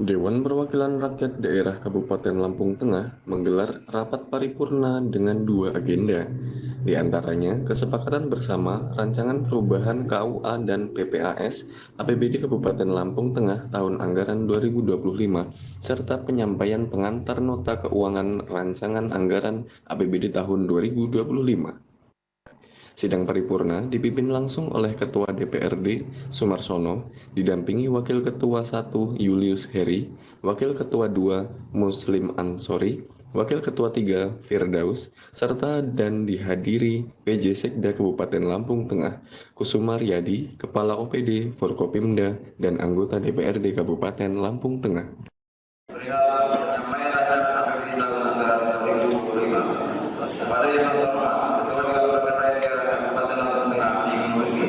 Dewan Perwakilan Rakyat Daerah Kabupaten Lampung Tengah menggelar rapat paripurna dengan dua agenda, di antaranya kesepakatan bersama rancangan perubahan KUA dan PPAS APBD Kabupaten Lampung Tengah tahun anggaran 2025, serta penyampaian pengantar nota keuangan rancangan anggaran APBD tahun 2025. Sidang paripurna dipimpin langsung oleh Ketua DPRD Sumarsono, didampingi Wakil Ketua 1 Julius Heri, Wakil Ketua 2 Muslim Ansori, Wakil Ketua 3 Firdaus, serta dan dihadiri PJ Sekda Kabupaten Lampung Tengah, Kusuma Riyadi, Kepala OPD Forkopimda, dan anggota DPRD Kabupaten Lampung Tengah. Perihal penyampaian rancangan APBD tahun anggaran 2025 kepada yang terhormat Ketua Dewan Perwakilan Rakyat Daerah Kabupaten Lampung Tengah Ibu Nurki,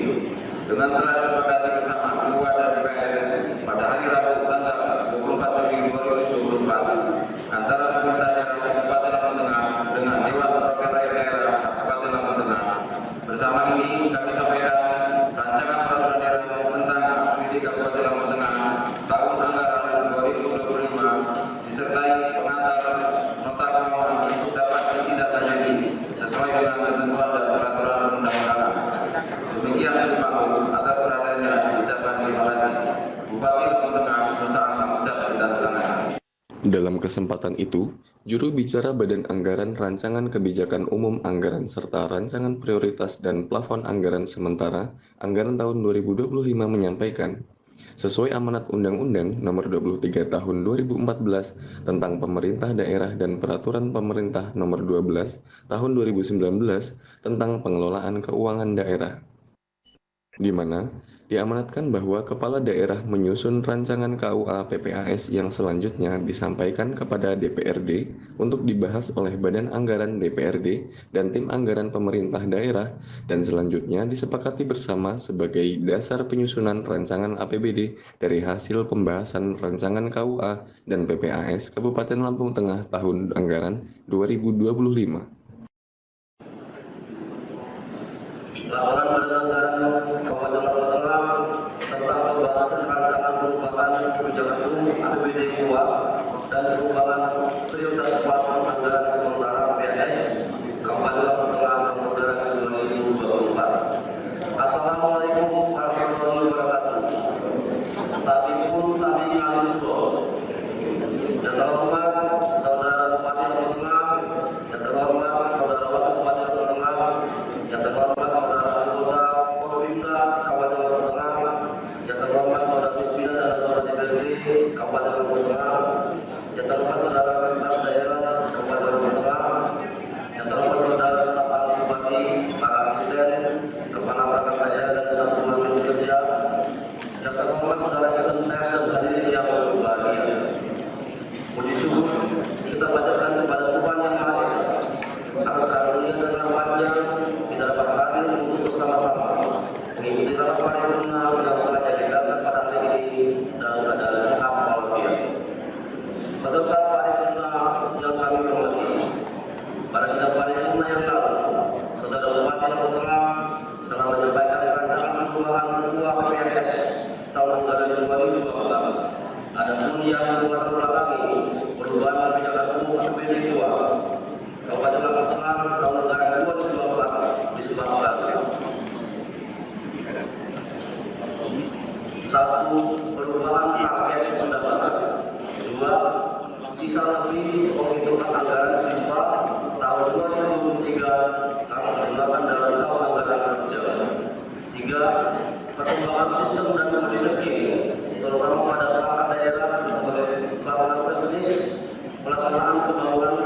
dengan telah disepakati bersama KUA dan PPAS pada hari Rabu tanggal 24 Juli 2024 antara pemerintah daerah Kabupaten Lampung Tengah dengan Dewan Perwakilan Rakyat Daerah Kabupaten Lampung Tengah. Bersama ini kami sampaikan rancangan peraturan daerah tentang APBD Kabupaten Lampung Tengah tahun anggaran 2025 disertai pengantar nota keuangan untuk dapat ditindaklanjuti sesuai dengan ketentuan dan peraturan undang-undangan. Demikian Pak atas perhatiannya, ucapkan terima kasih. Bupati Lampung Tengah Nusa Alam ucap ditandatangani. Dalam kesempatan itu, juru bicara Badan Anggaran Rancangan Kebijakan Umum Anggaran serta Rancangan Prioritas dan Plafon Anggaran Sementara Anggaran tahun 2025 menyampaikan, sesuai amanat Undang-Undang Nomor 23 Tahun 2014 tentang Pemerintah Daerah dan Peraturan Pemerintah Nomor 12 Tahun 2019 tentang Pengelolaan Keuangan Daerah, di mana diamanatkan bahwa kepala daerah menyusun rancangan KUA PPAS yang selanjutnya disampaikan kepada DPRD untuk dibahas oleh Badan Anggaran DPRD dan tim anggaran pemerintah daerah, dan selanjutnya disepakati bersama sebagai dasar penyusunan rancangan APBD dari hasil pembahasan rancangan KUA dan PPAS Kabupaten Lampung Tengah tahun anggaran 2025. Laporan Badan Anggaran Kabupaten Lampung Tengah tentang pembahasan rancangan perubahan kebijakan umum APBD KUA dan perubahan prioritas plafon anggaran sementara PAS Kabupaten Lampung Tengah tahun anggaran 2024. Assalamualaikum warahmatullahi wabarakatuh. Tapi pun kami kali pulau. Yang terhormat Saudara Bupati Lampung Tengah, yang terhormat Saudara Wakil Bupati Lampung Tengah, yang terhormat Saudara Anggota Forkopimda Kabupaten Lampung Tengah, yang terhormat Saudara Pimpinan dan Anggota DPRD Kabupaten Lampung Tengah, yang terhormat Saudara Sekretaris Daerah Kabupaten Lampung Tengah, yang terhormat Saudara staf ahli Bupati, para asisten, kepala perangkat daerah dan satuan kerja, yang terhormat Saudara Jason Pers dan hadirin yang berbahagia. Puji syukur kita bacakan kepada Tuhan Yang Maha Esa atas karunia dan rahmat-Nya kita dapat hadir untuk bersama-sama mengikuti rapat paripurna yang telah diadakan pada hari ini dalam keadaan sehat walafiat. Peserta paripurna yang kami hormati, pada sidang paripurna yang lalu, Saudara Bupati Lampung Tengah telah menyampaikan rancangan perubahan KUA PPAS tahun anggaran 2024. Adapun yang melatar belakangi perubahan kebijakan umum APBD KUA Kabupaten Lampung Tengah tahun anggaran 2024 disebabkan: 1. Perubahan target pendapatan. 2. Sisa lebih penghitungan anggaran siswa tahun 2023 harus digunakan dalam tahun anggaran berjalan. 3. Perkembangan sistem dan kondisi terkini, terutama pada perangkat daerah sebagai pelaksana teknis pelaksanaan pembangunan,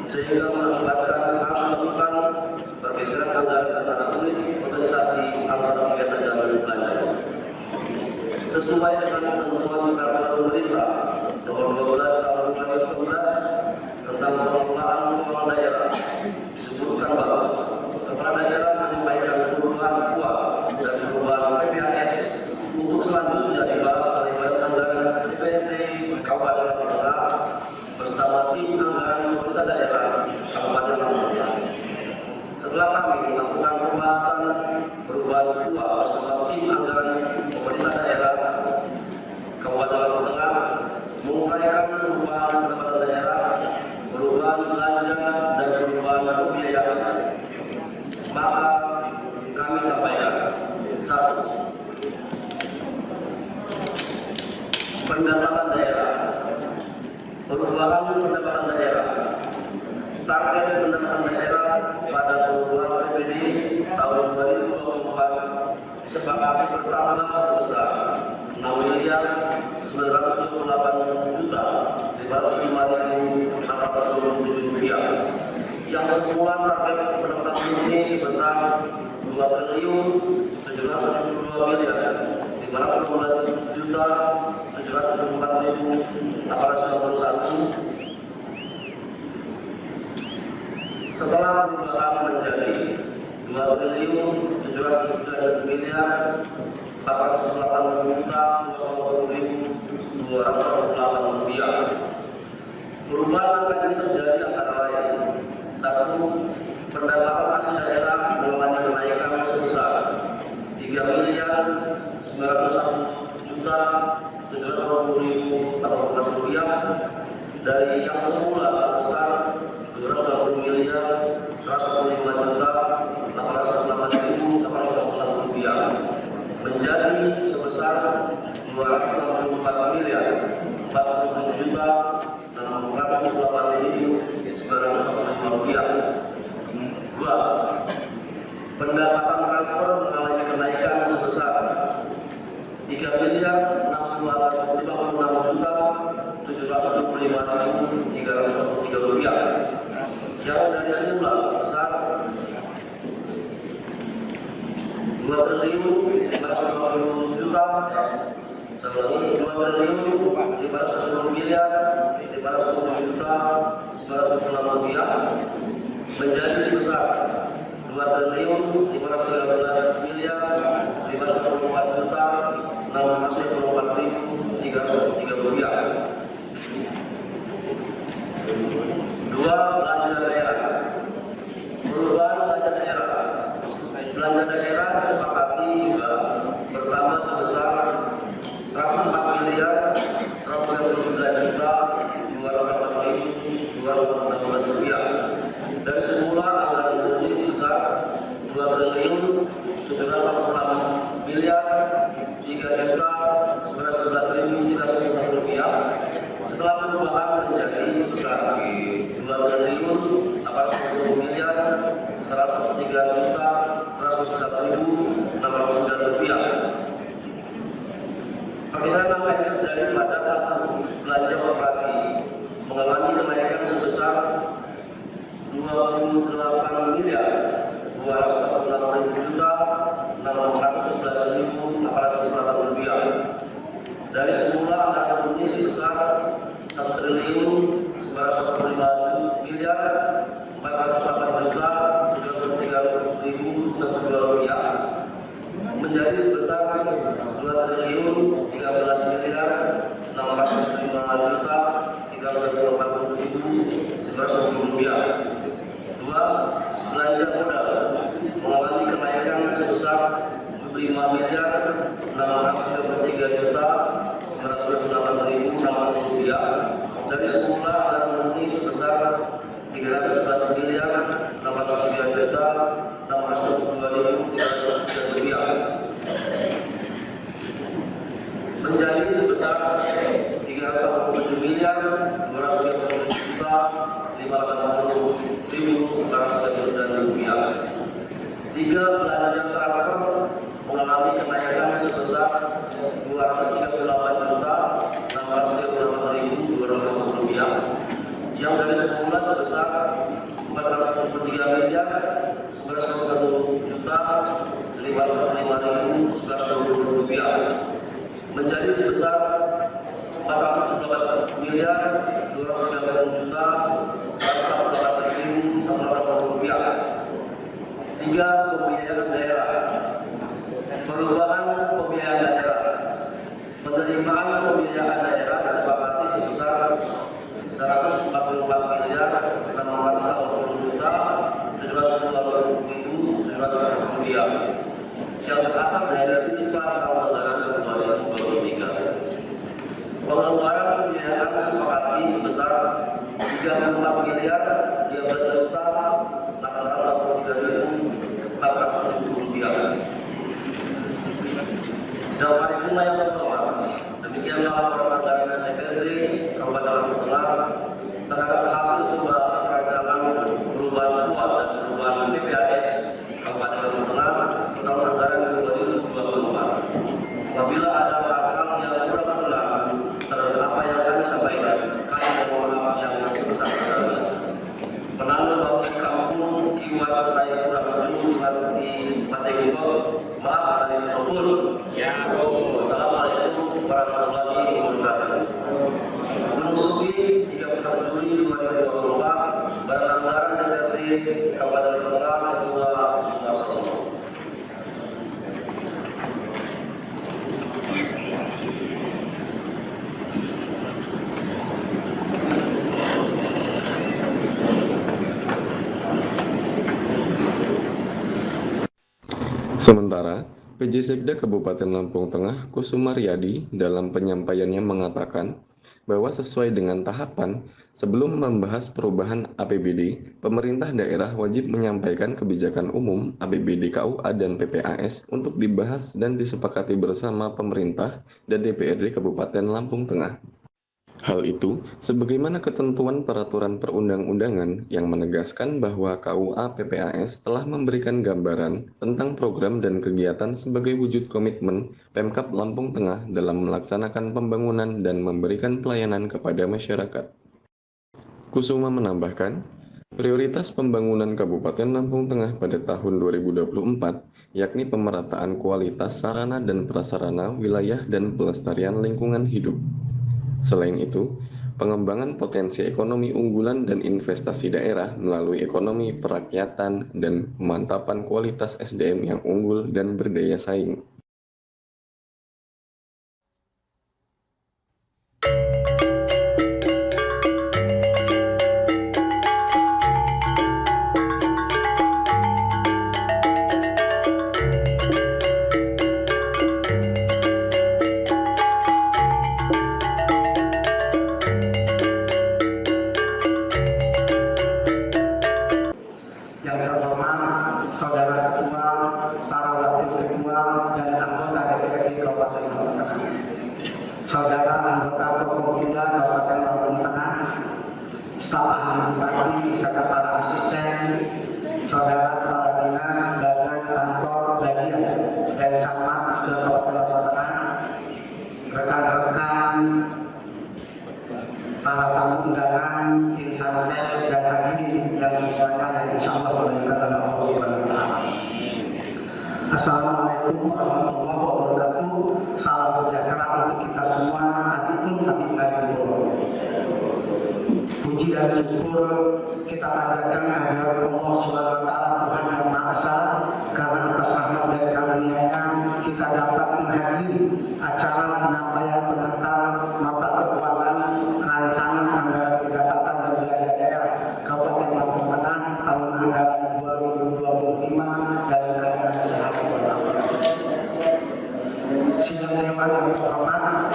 sehingga mengakibatkan harus melakukan pergeseran anggaran antara unit organisasi antara kegiatan dan belanja. Sesuai dengan ketentuan peraturan pemerintah Nomor 12 Tahun 2019 tentang pengelolaan keuangan daerah, disebutkan bahwa kepala daerah menyampaikan perubahan KUA dan perubahan PPAS untuk selanjutnya dibahas oleh Badan Anggaran DPRD Kabupaten Lampung Tengah bersama tim anggaran pemerintah daerah Kabupaten Lampung Tengah. Setelah kami melakukan pembahasan perubahan KUA bersama tim anggaran pemerintah daerah Kabupaten Lampung Tengah, menyampaikan perubahan pendapatan daerah, perubahan belanja, dan perubahan pembiayaan. Maka kami sampaikan: 1. Pendapatan daerah. Perubahan pendapatan daerah. Target pendapatan daerah pada perubahan APBD tahun 2024 disepakati bertambah sebesar Rp6.528.505.627, yang semula target pendapatan ini sebesar Rp2.712.774.891. Setelah perubahan menjadi Rp2.708.480.248. Perubahan angka ini terjadi antara lain: 1. Pendapatan asli daerah mengalami kenaikan sebesar Rp3.901.780.084 dari yang semula sebesar Rp220.155.808.881 menjadi sebesar Rp264.608.945. 2. Pendapatan transfer mengalami kenaikan sebesar Rp3.056.725.323, yang dari semula sebesar Rp2.510.510.910.910 menjadi sebesar Rp2.513.514.654.330. 2. Belanja daerah. Perubahan belanja daerah. Belanja daerah disepakati juga bertambah sebesar Rp104.109.204.216 dari semula anggaran murni sebesar Rp2.711.311.311 setelah perubahan menjadi sebesar Rp2.803.103.609. Perpisahan angka ini terjadi pada 1. Belanja operasi mengalami kenaikan sebesar Rp2.811.611.808 dari semula anggaran murni sebesar Rp1.408.703.002 menjadi sebesar Rp2.311.640.380.910. 2. Belanja modal mengalami kenaikan sebesar Rp5.633.908.660 dari semula anggaran murni sebesar Rp311.613.622.303 menjadi sebesar Rp387.580.439. 3. Belanja transfer mengalami kenaikan sebesar Rp238.638.220 yang dari semula sebesar Rp443.955.920 menjadi sebesar Rp414.230.184.180. 3. Pembiayaan daerah. Perubahan pembiayaan daerah. Penerimaan pembiayaan daerah disepakati sebesar Rp144.680.720.710 yang berasal dari sisipan tahun anggaran 2023. Pengeluaran pembiayaan disepakati 34 miliar 12 juta 823.470 rupiah. Sejauh paripurna yang terhormat, demikianlah laporan anggaran DPRD Kabupaten Lampung Tengah terhadap hasil pembahasan rancangan perubahan kuat dan perubahan PPAS Kabupaten Lampung Tengah tahun anggaran 2024. Apabila ada hal-hal yang kurang berkenan terhadap apa yang kami sampaikan, kami mohon maaf yang sebesar-besarnya. Penanda bahwa di kampung kiwat saya kurang berjumlah di Matego, maaf dari Topul. Ya, Assalamualaikum warahmatullahi wabarakatuh. Memasuki 31 Juli 2024, barang anggaran DPRD Kabupaten Tengah Ketua Sumarsono. Sementara, PJ Sekda Kabupaten Lampung Tengah Kusumaryadi dalam penyampaiannya mengatakan bahwa sesuai dengan tahapan, sebelum membahas perubahan APBD, pemerintah daerah wajib menyampaikan kebijakan umum APBD KUA dan PPAS untuk dibahas dan disepakati bersama pemerintah dan DPRD Kabupaten Lampung Tengah. Hal itu sebagaimana ketentuan peraturan perundang-undangan yang menegaskan bahwa KUA PPAS telah memberikan gambaran tentang program dan kegiatan sebagai wujud komitmen Pemkab Lampung Tengah dalam melaksanakan pembangunan dan memberikan pelayanan kepada masyarakat. Kusuma menambahkan, prioritas pembangunan Kabupaten Lampung Tengah pada tahun 2024 yakni pemerataan kualitas sarana dan prasarana wilayah dan pelestarian lingkungan hidup. Selain itu, pengembangan potensi ekonomi unggulan dan investasi daerah melalui ekonomi perakyatan dan pemantapan kualitas SDM yang unggul dan berdaya saing. Yang terhormat Saudara Ketua, para Wakil Ketua, dan anggota DPRD Kabupaten Lampung Tengah, Saudara anggota Prokopimda Kabupaten Lampung Tengah, staf ahli bupati serta para asisten, Saudara kepala dinas, badan, kantor, bagian, dan camat se-Kabupaten Lampung Tengah, rekan-rekan, para tamu undangan, insan pers dan hadirin yang semuanya yang insya Allah dimuliakan oleh Allah Subhanahu wa Ta'ala. Assalamualaikum warahmatullahi wabarakatuh. Salam sejahtera untuk kita semua. Adipun Habib Nabiullah. Puji dan syukur kita panjatkan kehadirat Allah Subhanahu wa Ta'ala, Tuhan yang Maha Esa, karena atas rahmat dan karunia-Nya kita dapat menghadiri acara penyampaian pengantar mata keuangan rancangan anggaran pendapatan dan belanja daerah Kabupaten Lampung Tengah tahun anggaran 2025 dalam keadaan sehat walafiat. Sidang Dewan yang terhormat,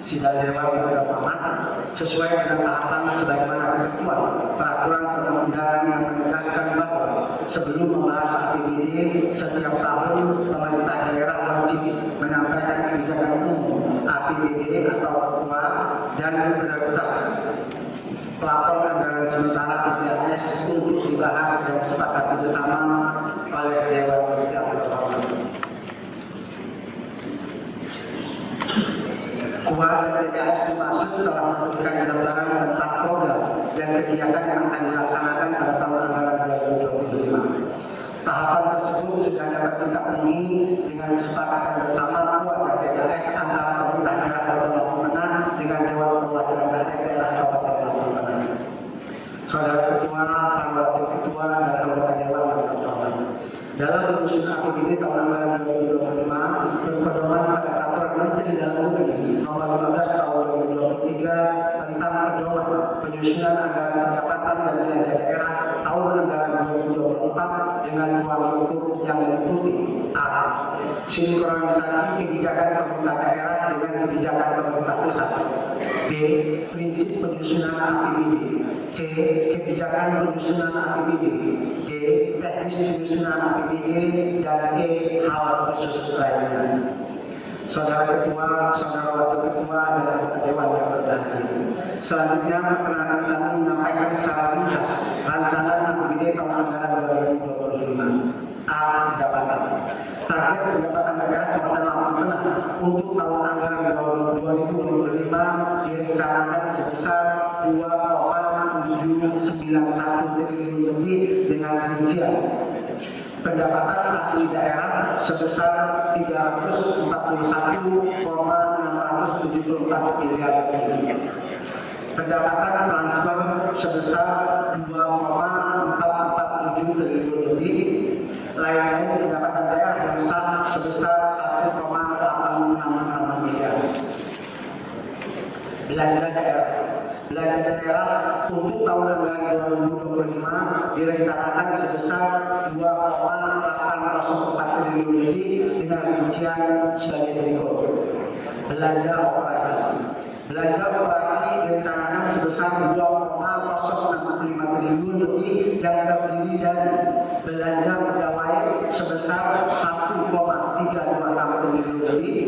sidang Dewan yang terhormat, sesuai dengan tahapan sebagaimana ketentuan peraturan perundang-undangan yang menegaskan bahwa sebelum membahas APBD setiap tahun pemerintah daerah wajib menyampaikan kebijakan umum APBD atau KUA dan prioritas pelapor anggaran sementara PPAS untuk dibahas dan disepakati bersama oleh Dewan yang terhormat. KUA dan PPAS dimaksud telah memberikan gambaran tentang program dan kegiatan yang akan dilaksanakan pada tahun anggaran 2025. Tahapan tersebut sudah dapat kita penuhi dengan kesepakatan bersama KUA dan PPAS antara pemerintah daerah Kabupaten Lampung Tengah dengan Dewan Perwakilan Rakyat Daerah Kabupaten Lampung Tengah. Saudara Ketua, para Wakil Ketua, dan anggota Dewan yang terhormat. Dalam menyusun APBD tahun anggaran 2025 berpedoman Menteri Dalam Negeri Nomor 15 Tahun 2023 tentang pedoman penyusunan anggaran pendapatan dan belanja daerah tahun anggaran 2024 dengan ruang lingkup yang meliputi: A. Sinkronisasi kebijakan pemerintah daerah dengan kebijakan pemerintah pusat. B. Prinsip penyusunan APBD. C. Kebijakan penyusunan APBD. D. Teknis penyusunan APBD. Dan E. Hal khusus lainnya. Saudara Ketua, Saudara Wakil Ketua, dan anggota Dewan yang berbahagia. Selanjutnya, perkenalkan kami menyampaikan secara ringkas rancangan APBD tahun anggaran 2025. A. Pendapatan. Target pendapatan negara Kabupaten Lampung Tengah untuk tahun anggaran 2025 direncanakan sebesar 2,791 triliun lebih dengan rincian pendapatan asli daerah sebesar 341,674 miliar lebih. Pendapatan transfer sebesar 2,447 triliun lebih. Lainnya pendapatan daerah yang sah sebesar 1,866 miliar. Belanja daerah. Belanja daerah untuk tahun anggaran 2025 direncanakan sebesar 2,804 triliun lebih dengan rincian sebagai berikut. Belanja operasi. Belanja operasi direncanakan sebesar 2,065 triliun lebih yang terdiri dari belanja pegawai sebesar 1,326 triliun lebih,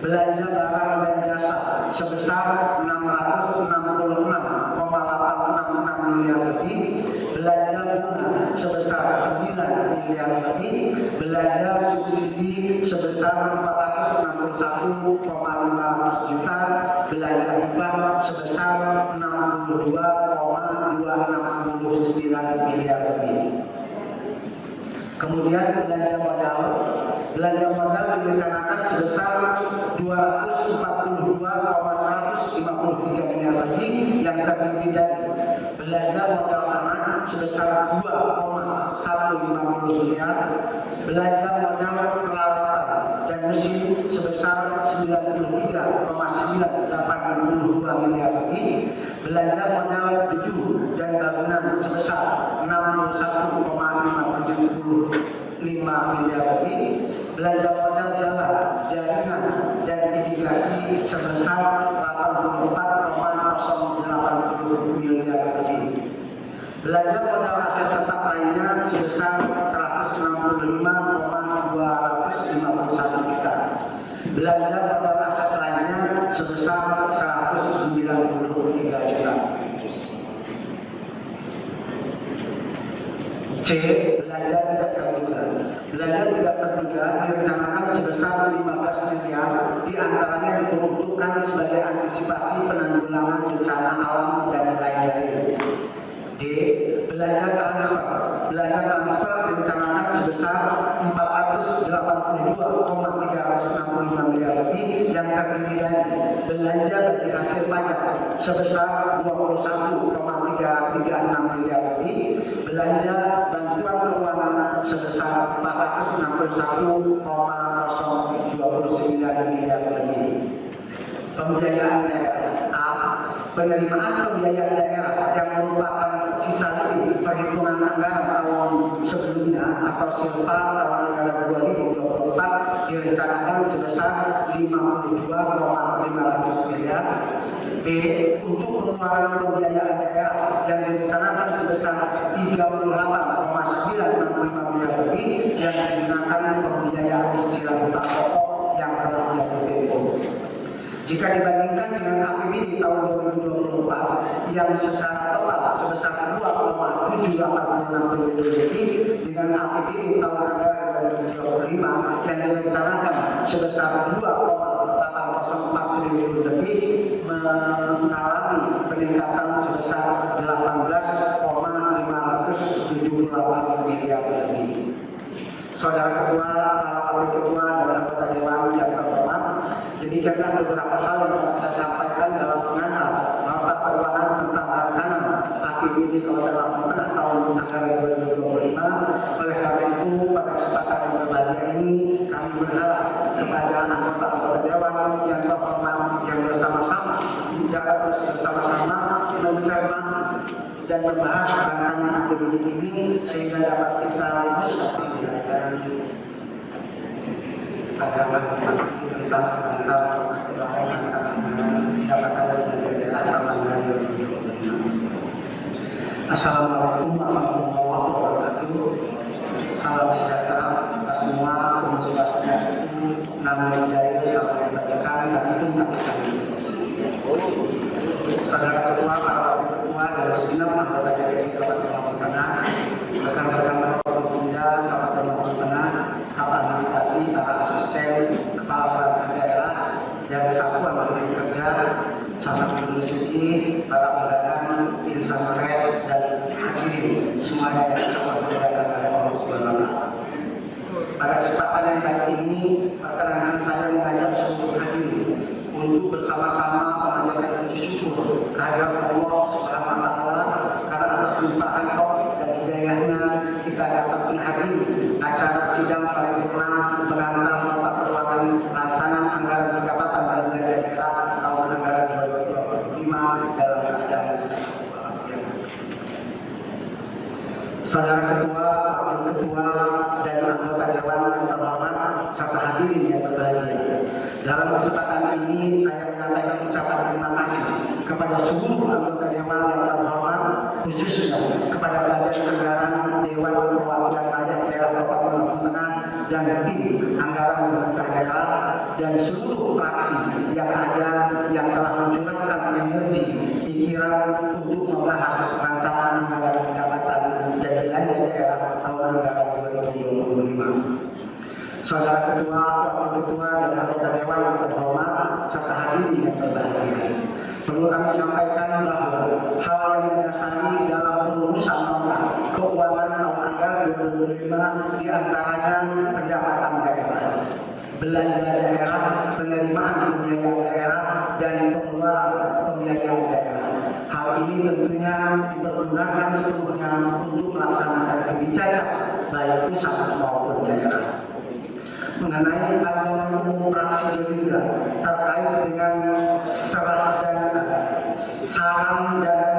belanja barang dan jasa sebesar 666,866 miliar lebih, belanja bunga sebesar 9 miliar lebih, belanja subsidi sebesar 461,500 juta, belanja hibah sebesar 62,269 miliar lebih. Kemudian belanja modal. Belanja modal direncanakan sebesar 242,153 miliar lebih yang terdiri dari belanja modal tanah sebesar 2,150 miliar, belanja modal peralatan dan mesin sebesar 93,982 miliar lebih, belanja modal gedung dan bangunan sebesar 61,575 miliar lebih, belanja modal jalan, jaringan dan integrasi sebesar 84,080 miliar lebih. Belanja modal aset tetap lainnya sebesar 165,251 juta. Belanja modal aset lainnya sebesar 193 juta. C. Belanja tidak terduga. Belanja tidak terduga direncanakan sebesar 15 miliar, diantaranya diperuntukkan sebagai antisipasi penanggulangan bencana alam dan lain-lain. D. Belanja transfer. Belanja transfer direncanakan sebesar 482,365 miliar lebih yang terdiri dari belanja bagi hasil pajak sebesar 21,336 miliar lebih, belanja bantuan keuangan sebesar 461,029 miliar lebih. Pembiayaan daerah. A. Penerimaan pembiayaan daerah yang merupakan sisa lebih perhitungan anggaran tahun sebelumnya atau silpa tahun anggaran 2024 direncanakan sebesar 52,500 miliar. B. Untuk pengeluaran pembiayaan daerah yang direncanakan sebesar 38,965 miliar lebih yang digunakan pembiayaan cicilan hutang pokok yang telah jatuh tempo. Jika dibandingkan dengan APBD tahun 2024 yang secara total sebesar 2,786 triliun lebih dengan APBD tahun anggaran 2025 yang direncanakan sebesar 2,804 triliun lebih mengalami peningkatan sebesar 18,578 miliar lebih. Saudara Ketua, para Wakil Ketua, dan anggota Dewan yang terhormat, demikianlah beberapa hal yang dapat saya sampaikan dalam pengantar nota keuangan tentang rancangan APBD Kabupaten Lampung Tengah tahun anggaran 2025. Oleh karena itu, pada kesempatan yang berbahagia ini, kami berharap kepada anggota Dewan dan membahas rancangan APBD ini sehingga dapat kita rumuskan dan agama tentang Assalamualaikum warahmatullahi wabarakatuh. Salam sejahtera kita semua. Untuk Swastiastu, Namo Buddhaya, salam dibacakan tapi pun tak kami. Saudara ketua, para wakil ketua dan segenap anggota DPRD Kabupaten Lampung Tengah, rekan-rekan Forkopimda Kabupaten Lampung Tengah, para bupati, para asisten, kepala perangkat daerah, dan satuan unit kerja, sangat menyusuki para undangan, insan pers dan hadirin semuanya yang sangat berbahagia oleh Allah Subhanahu wa Ta'ala. Pada kesempatan yang baik ini, perkenankan saya mengajak seluruh hadirin untuk bersama-sama memanjatkan puji syukur kehadirat Allah Subhanahu wa Ta'ala karena atas limpahan taufik dan hidayahnya kita dapat menghadiri acara sidang paripurna mengantar nota keuangan rancangan anggaran pendapatan dan belanja daerah tahun anggaran 2025 dalam keadaan Saudara Ketua, Wakil Ketua, dan anggota Dewan yang terhormat serta hadirin yang berbahagia. Dalam kesempatan ini saya menyampaikan ucapan terima kasih kepada seluruh anggota Dewan yang terhormat, khususnya kepada Badan Anggaran Dewan Perwakilan Rakyat Daerah Kabupaten Lampung Tengah dan tim anggaran pemerintah daerah dan seluruh fraksi yang ada yang telah mencurahkan energi pikiran untuk membahas rancangan anggaran pendapatan dan belanja daerah tahun anggaran 2025. Saudara Ketua, Wakil Ketua, dan anggota Dewan yang terhormat serta hadirin yang berbahagia. Perlu kami sampaikan bahwa hal yang mendasari dalam perumusan nota keuangan tahun anggaran 2025 diantaranya pendapatan daerah, belanja daerah, penerimaan pembiayaan daerah, dan pengeluaran pembiayaan daerah. Hal ini tentunya dipergunakan sepenuhnya untuk melaksanakan kebijakan baik pusat maupun daerah. Mengenai pandangan umum fraksi Gerindra terkait dengan serah dana, saran dan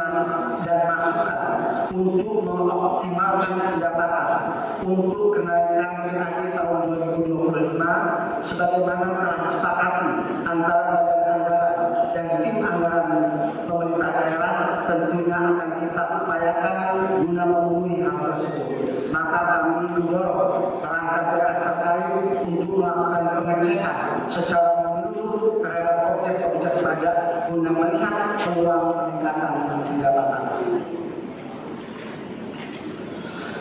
masukan untuk mengoptimalkan pendapatan untuk kenaikan BAT tahun 2025 sebagaimana telah disepakati antara Badan Anggaran dan tim anggaran pemerintah daerah tentunya akan kita upayakan guna memenuhi hal tersebut. Maka kami mendorong perangkat daerah terkait untuk melakukan pengecekan secara menyeluruh terhadap objek-objek pajak guna melihat peluang peningkatan pendapatan.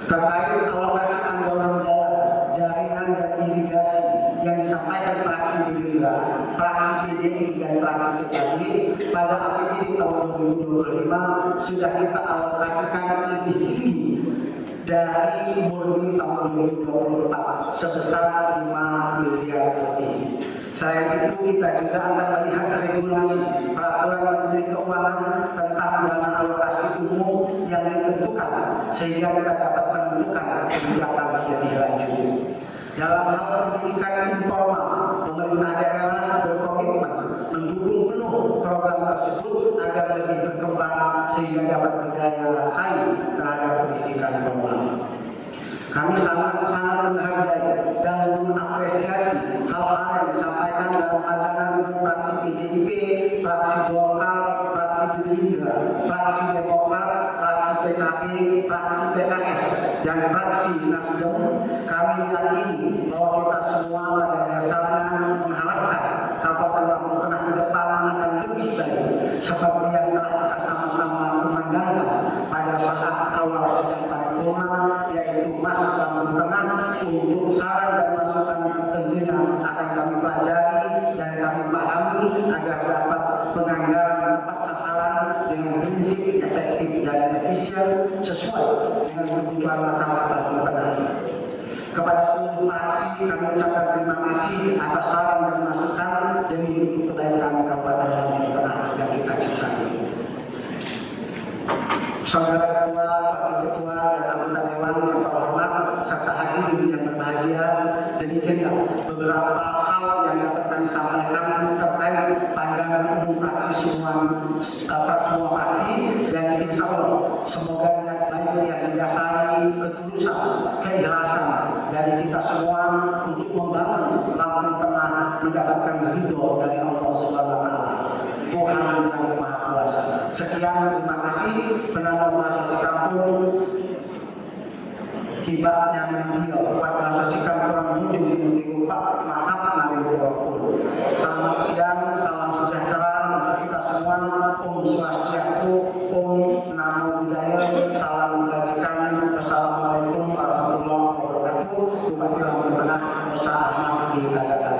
Terkait alokasi anggaran jalan, jaringan dan irigasi yang disampaikan fraksi Gerindra, fraksi PDI dan fraksi PKB pada APBD tahun 2025 sudah kita alokasikan lebih tinggi dari murni tahun 2024 sebesar 5 miliar lebih. Selain itu kita juga akan melihat regulasi peraturan Menteri Keuangan tentang dana alokasi umum yang ditentukan sehingga kita dapat menentukan kebijakan lebih lanjut. Dalam hal pendidikan informal, pemerintah daerah berkomitmen mendukung penuh program tersebut agar lebih berkembang sehingga dapat berdaya saing terhadap pendidikan formal. Kami sangat menghargai dan mengapresiasi hal-hal yang disampaikan dalam pandangan fraksi PDIP, fraksi Golkar, fraksi Gerindra, fraksi Demokrat, fraksi PKB, fraksi PKS, dan fraksi Nasdem. Kami yakini bahwa kita semua pada dasarnya mengharapkan Kabupaten Lampung Tengah ke depan akan lebih baik seperti yang telah kita sama-sama kumandangkan pada saat awal sidang paripurna, yaitu Mas Lampung Tengah untuk saran dan masukan tentunya akan kami pelajari dan kami pahami agar dapat penganggaran tepat sasaran dengan prinsip efektif dan efisien sesuai dengan kebutuhan masyarakat Lampung Tengah. Kepada seluruh fraksi kami ucapkan terima kasih atas saran dan masukan demi kebaikan Kabupaten Lampung Tengah yang kita cintai. Saudara Ketua, Wakil Ketua, dan anggota Dewan yang terhormat serta hadirin yang berbahagia, demikianlah beberapa hal yang dapat kami sampaikan terkait pandangan umum praksi semua praksi, dan insya Allah semoga niat baik yang didasari ketulusan, keikhlasan dari kita semua untuk membangun Lampung Tengah mendapatkan ridho dari Allah Subhanahu wa Ta'ala, Tuhan yang Maha Kuasa. Sekian, terima kasih. Penanda bahasa sekampung hibahnya beliau buat bahasa sikap kurang muncul di minggu Pak, maaf nari berwakil. Selamat siang, salam sejahtera untuk kita semua. Om Swastiastu, Om Namo Buddhaya, salam kebajikan. Wassalamualaikum warahmatullahi wabarakatuh. Bupati Lampung Tengah, Musa Ahmad di Tanda.